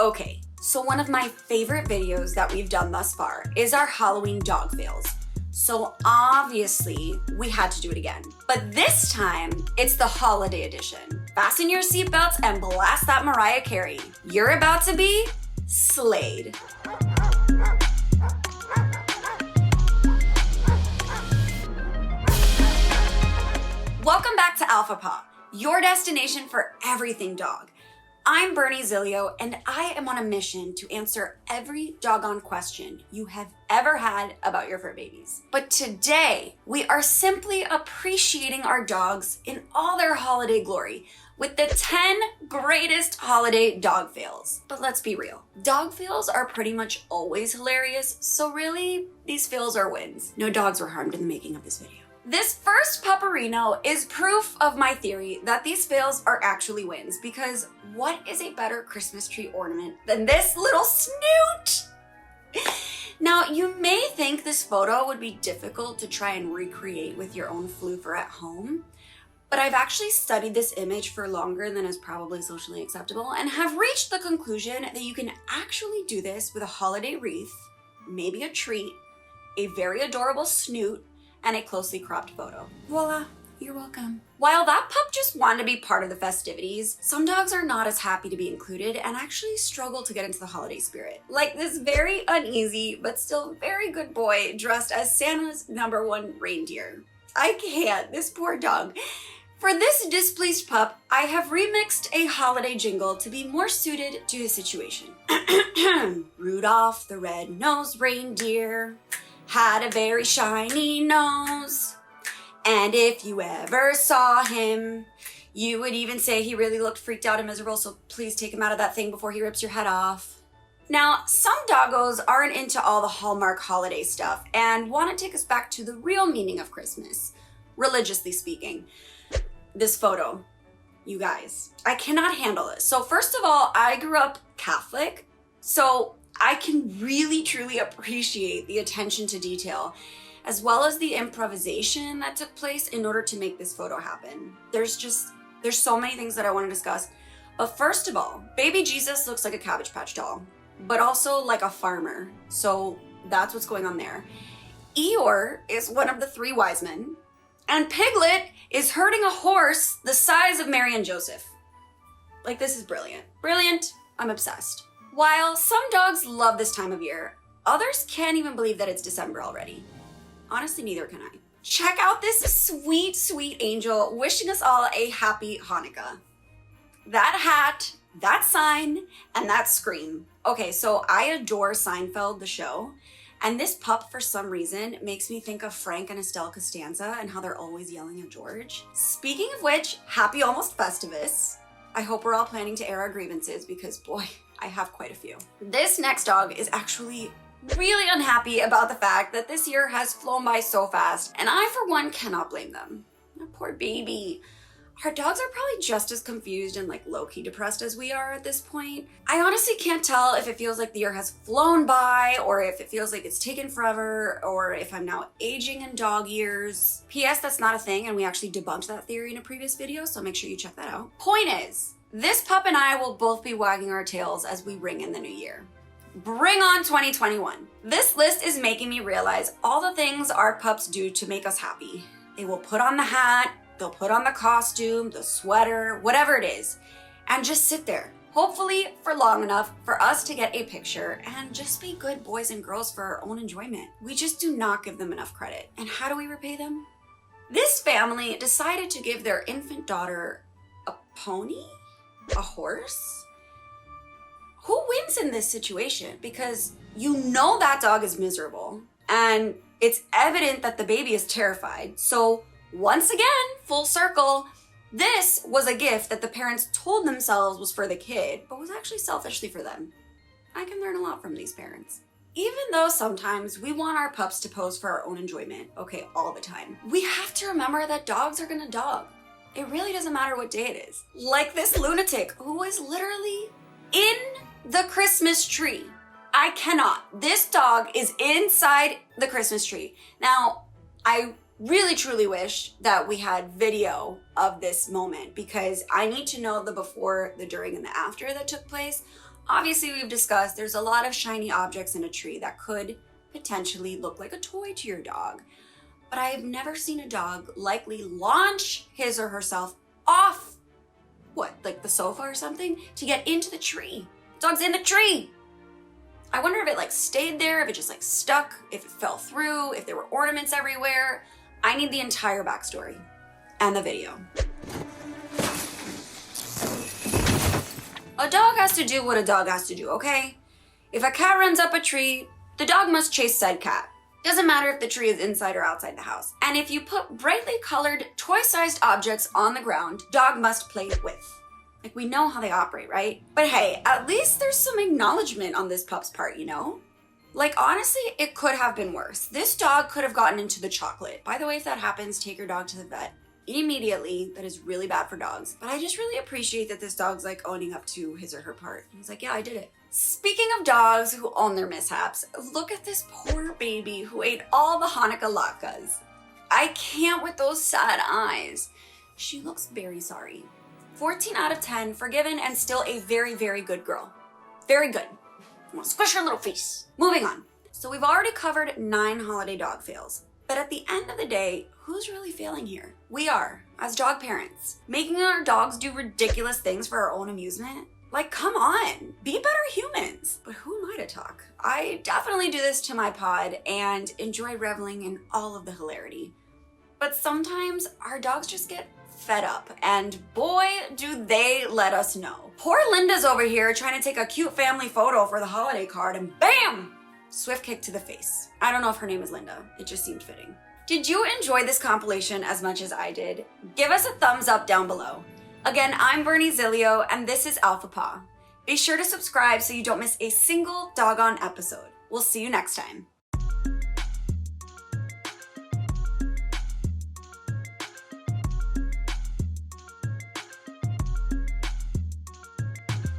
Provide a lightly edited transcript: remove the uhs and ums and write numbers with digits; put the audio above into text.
Okay, so one of my favorite videos that we've done thus far is our Halloween dog fails. So obviously we had to do it again. But this time, it's the holiday edition. Fasten your seatbelts and blast that Mariah Carey. You're about to be slayed. Welcome back to Alpha Paw, your destination for everything dog. I'm Bernie Zilio, and I am on a mission to answer every doggone question you have ever had about your fur babies. But today, we are simply appreciating our dogs in all their holiday glory with the 10 greatest holiday dog fails. But let's be real, dog fails are pretty much always hilarious, so really, these fails are wins. No dogs were harmed in the making of this video. This first pupperino is proof of my theory that these fails are actually wins, because what is a better Christmas tree ornament than this little snoot? Now, you may think this photo would be difficult to try and recreate with your own floofer at home, but I've actually studied this image for longer than is probably socially acceptable and have reached the conclusion that you can actually do this with a holiday wreath, maybe a treat, a very adorable snoot, and a closely cropped photo. Voila, you're welcome. While that pup just wanted to be part of the festivities, some dogs are not as happy to be included and actually struggle to get into the holiday spirit. Like this very uneasy, but still very good boy dressed as Santa's #1 reindeer. I can't, this poor dog. For this displeased pup, I have remixed a holiday jingle to be more suited to his situation. Rudolph the red-nosed reindeer had a very shiny nose, and if you ever saw him, you would even say he really looked freaked out and miserable, so please take him out of that thing before he rips your head off. Now, some doggos aren't into all the Hallmark holiday stuff and want to take us back to the real meaning of Christmas, religiously speaking. This photo, you guys, I cannot handle this. So first of all, I grew up Catholic, so I can really truly appreciate the attention to detail, as well as the improvisation that took place in order to make this photo happen. There's so many things that I want to discuss. But first of all, baby Jesus looks like a Cabbage Patch doll, but also like a farmer. So that's what's going on there. Eeyore is one of the 3 wise men, and Piglet is herding a horse the size of Mary and Joseph. Like, this is brilliant. Brilliant, I'm obsessed. While some dogs love this time of year, others can't even believe that it's December already. Honestly, neither can I. Check out this sweet, sweet angel wishing us all a happy Hanukkah. That hat, that sign, and that scream. Okay, so I adore Seinfeld, the show, and this pup, for some reason, makes me think of Frank and Estelle Costanza and how they're always yelling at George. Speaking of which, happy almost Festivus. I hope we're all planning to air our grievances because, boy, I have quite a few. This next dog is actually really unhappy about the fact that this year has flown by so fast, and I, for one, cannot blame them. Oh, poor baby. Our dogs are probably just as confused and like low-key depressed as we are at this point. I honestly can't tell if it feels like the year has flown by, or if it feels like it's taken forever, or if I'm now aging in dog years. P.S. That's not a thing, and we actually debunked that theory in a previous video, so make sure you check that out. Point is, this pup and I will both be wagging our tails as we ring in the new year. Bring on 2021. This list is making me realize all the things our pups do to make us happy. They will put on the hat, they'll put on the costume, the sweater, whatever it is, and just sit there, hopefully for long enough for us to get a picture and just be good boys and girls for our own enjoyment. We just do not give them enough credit. And how do we repay them? This family decided to give their infant daughter a pony? A horse? Who wins in this situation? Because you know that dog is miserable, and it's evident that the baby is terrified. So once again, full circle, this was a gift that the parents told themselves was for the kid, but was actually selfishly for them. I can learn a lot from these parents. Even though sometimes we want our pups to pose for our own enjoyment, okay, all the time, we have to remember that dogs are gonna dog. It really doesn't matter what day it is. Like this lunatic who is literally in the Christmas tree. I cannot. This dog is inside the Christmas tree. Now, I really truly wish that we had video of this moment because I need to know the before, the during, and the after that took place. Obviously, we've discussed there's a lot of shiny objects in a tree that could potentially look like a toy to your dog. But I have never seen a dog likely launch his or herself off, like the sofa or something, to get into the tree. Dog's in the tree. I wonder if it stayed there, if it just stuck, if it fell through, if there were ornaments everywhere. I need the entire backstory and the video. A dog has to do what a dog has to do, okay? If a cat runs up a tree, the dog must chase said cat. Doesn't matter if the tree is inside or outside the house. And if you put brightly colored, toy-sized objects on the ground, dog must play with. We know how they operate, right? But hey, at least there's some acknowledgement on this pup's part, you know? Honestly, it could have been worse. This dog could have gotten into the chocolate. By the way, if that happens, take your dog to the vet immediately. That is really bad for dogs. But I just really appreciate that this dog's owning up to his or her part. He's like, yeah, I did it. Speaking of dogs who own their mishaps, look at this poor baby who ate all the Hanukkah latkes. I can't with those sad eyes. She looks very sorry. 14 out of 10, forgiven, and still a very, very good girl. Very good. I want to squish her little face. Moving on. So we've already covered 9 holiday dog fails. But at the end of the day, who's really failing here? We are, as dog parents. Making our dogs do ridiculous things for our own amusement? Come on, be better humans. But who am I to talk? I definitely do this to my pod and enjoy reveling in all of the hilarity. But sometimes our dogs just get fed up, and boy, do they let us know. Poor Linda's over here trying to take a cute family photo for the holiday card, and bam! Swift kick to the face. I don't know if her name is Linda. It just seemed fitting. Did you enjoy this compilation as much as I did? Give us a thumbs up down below. Again, I'm Bernie Zilio, and this is Alpha Paw. Be sure to subscribe so you don't miss a single doggone episode. We'll see you next time.